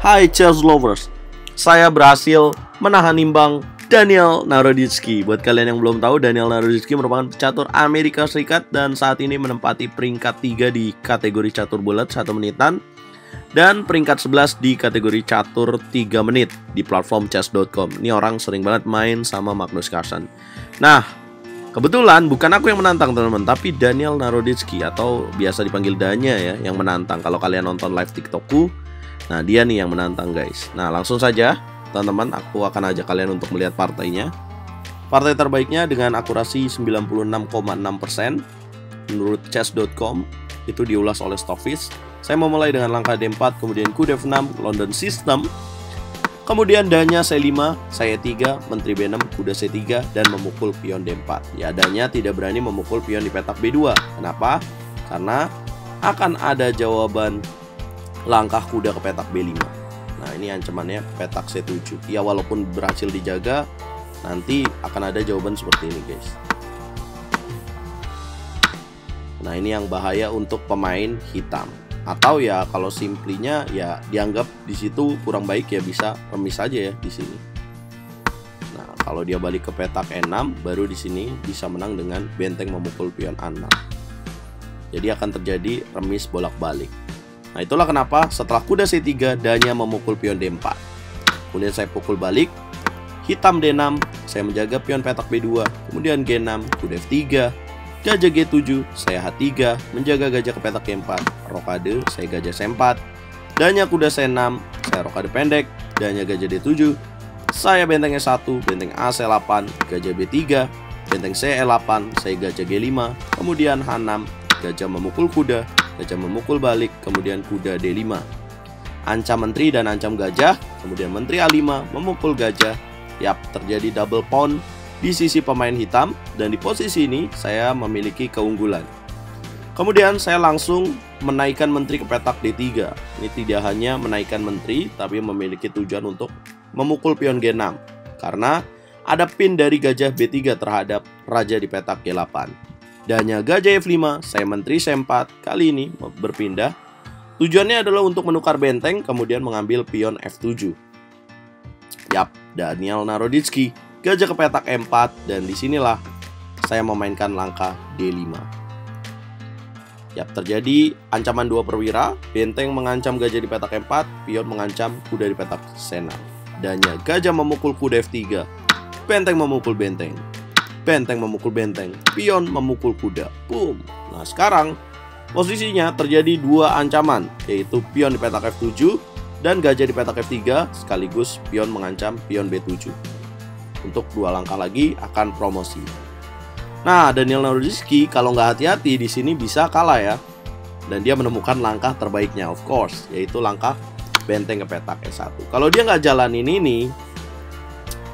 Hai chess lovers, saya berhasil menahan imbang Daniel Naroditsky. Buat kalian yang belum tahu, Daniel Naroditsky merupakan pecatur Amerika Serikat dan saat ini menempati peringkat 3 di kategori catur bulat 1 menitan dan peringkat 11 di kategori catur 3 menit di platform chess.com. Ini orang sering banget main sama Magnus Carlsen. Nah, kebetulan bukan aku yang menantang teman-teman, tapi Daniel Naroditsky atau biasa dipanggil Danya ya, yang menantang. Kalau kalian nonton live TikTokku, nah dia nih yang menantang guys. Nah langsung saja teman-teman, aku akan ajak kalian untuk melihat partainya. Partai terbaiknya dengan akurasi 96,6% menurut chess.com, itu diulas oleh Stockfish. Saya memulai dengan langkah D4, kemudian coup D6, London System. Kemudian Danya C5, saya 3, Menteri B6, kuda C3, dan memukul pion D4. Ya, Danya tidak berani memukul pion di petak B2. Kenapa? Karena akan ada jawaban langkah kuda ke petak B5. Nah, ini ancamannya petak C7. Ya, walaupun berhasil dijaga, nanti akan ada jawaban seperti ini, guys. Nah, ini yang bahaya untuk pemain hitam. Atau ya kalau simplinya ya dianggap di situ kurang baik, ya bisa remis saja ya di sini. Nah, kalau dia balik ke petak E6, baru di sini bisa menang dengan benteng memukul pion A6. Jadi akan terjadi remis bolak-balik. Nah, itulah kenapa setelah kuda C3, Danya memukul pion D4. Kemudian saya pukul balik, hitam D6, saya menjaga pion petak B2. Kemudian G6, kuda F3, gajah G7, saya H3, menjaga gajah ke petak G4. Rokade, saya gajah C4. Danya kuda C6, saya rokade pendek. Danya gajah D7, saya benteng E1, benteng A C8, gajah B3, benteng C E8, saya gajah G5. Kemudian H6, gajah memukul kuda, gajah memukul balik, kemudian kuda D5. Ancam menteri dan ancam gajah, kemudian menteri A5 memukul gajah. Yap, terjadi double pawn di sisi pemain hitam, dan di posisi ini saya memiliki keunggulan. Kemudian saya langsung menaikkan menteri ke petak D3. Ini tidak hanya menaikkan menteri, tapi memiliki tujuan untuk memukul pion G6, karena ada pin dari gajah B3 terhadap raja di petak G8. Danya gajah F5, saya menteri C4, kali ini berpindah. Tujuannya adalah untuk menukar benteng, kemudian mengambil pion F7. Yap, Daniel Naroditsky, gajah ke petak E4, dan disinilah saya memainkan langkah D5. Yap, terjadi ancaman 2 perwira, benteng mengancam gajah di petak E4, pion mengancam kuda di petak C6. Danya gajah memukul kuda F3, benteng memukul benteng. Benteng memukul benteng, pion memukul kuda. Boom. Nah, sekarang posisinya terjadi 2 ancaman, yaitu pion di petak F7 dan gajah di petak F3, sekaligus pion mengancam pion B7. Untuk 2 langkah lagi akan promosi. Nah, Daniel Naroditsky kalau nggak hati-hati di sini bisa kalah ya. Dan dia menemukan langkah terbaiknya, of course, yaitu langkah benteng ke petak E1. Kalau dia nggak jalanin ini,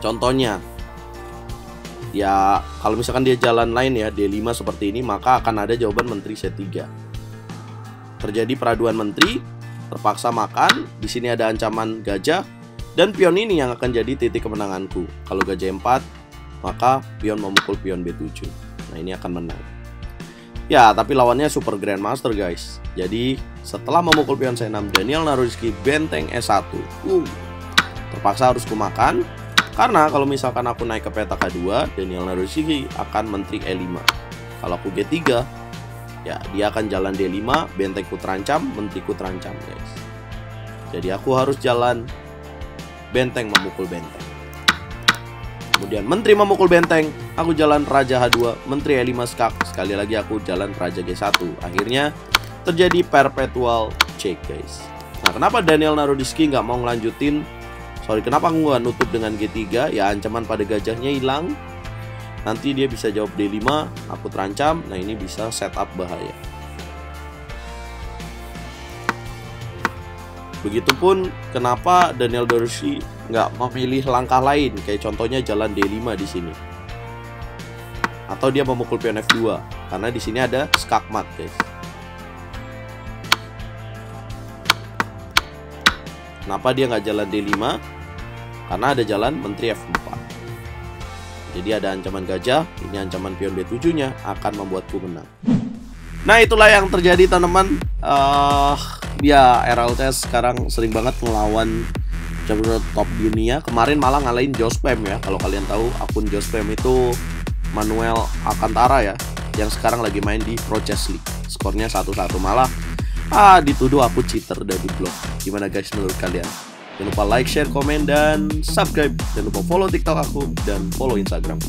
contohnya ya, kalau misalkan dia jalan lain ya, D5 seperti ini, maka akan ada jawaban menteri C3. Terjadi peraduan menteri, terpaksa makan. Di sini ada ancaman gajah, dan pion ini yang akan jadi titik kemenanganku. Kalau gajah 4, maka pion memukul pion B7. Nah, ini akan menang. Ya, tapi lawannya super grandmaster guys. Jadi, setelah memukul pion C6, Daniel Naroditsky benteng E1. Terpaksa harus kumakan. Karena kalau misalkan aku naik ke petak K2, Daniel Naroditsky akan menteri E5. Kalau aku G3, ya dia akan jalan D5, bentengku terancam, menteriku terancam guys. Jadi aku harus jalan benteng memukul benteng. Kemudian menteri memukul benteng, aku jalan raja H2, menteri E5 skak. Sekali lagi aku jalan raja G1. Akhirnya terjadi perpetual check guys. Nah, kenapa Daniel Naroditsky nggak mau ngelanjutin? Kenapa aku nggak nutup dengan G3? Ya, ancaman pada gajahnya hilang. Nanti dia bisa jawab D5, aku terancam. Nah, ini bisa setup bahaya. Begitupun kenapa Daniel Naroditsky nggak memilih langkah lain, kayak contohnya jalan D5 di sini. Atau dia memukul pion F2, karena di sini ada skakmat, guys. Kenapa dia nggak jalan D5? Karena ada jalan menteri F4. Jadi ada ancaman gajah, ini ancaman pion B7-nya akan membuatku menang. Nah itulah yang terjadi teman-teman. Ya RLCS sekarang sering banget ngelawan champion top dunia. Kemarin malah ngalahin Jospam ya. Kalau kalian tahu akun Jospam itu Manuel Alcantara ya, yang sekarang lagi main di Pro Chess League. Skornya 1-1, malah dituduh aku cheater dan diblok. Gimana guys menurut kalian? Jangan lupa like, share, komen, dan subscribe. Jangan lupa follow TikTok aku dan follow Instagram.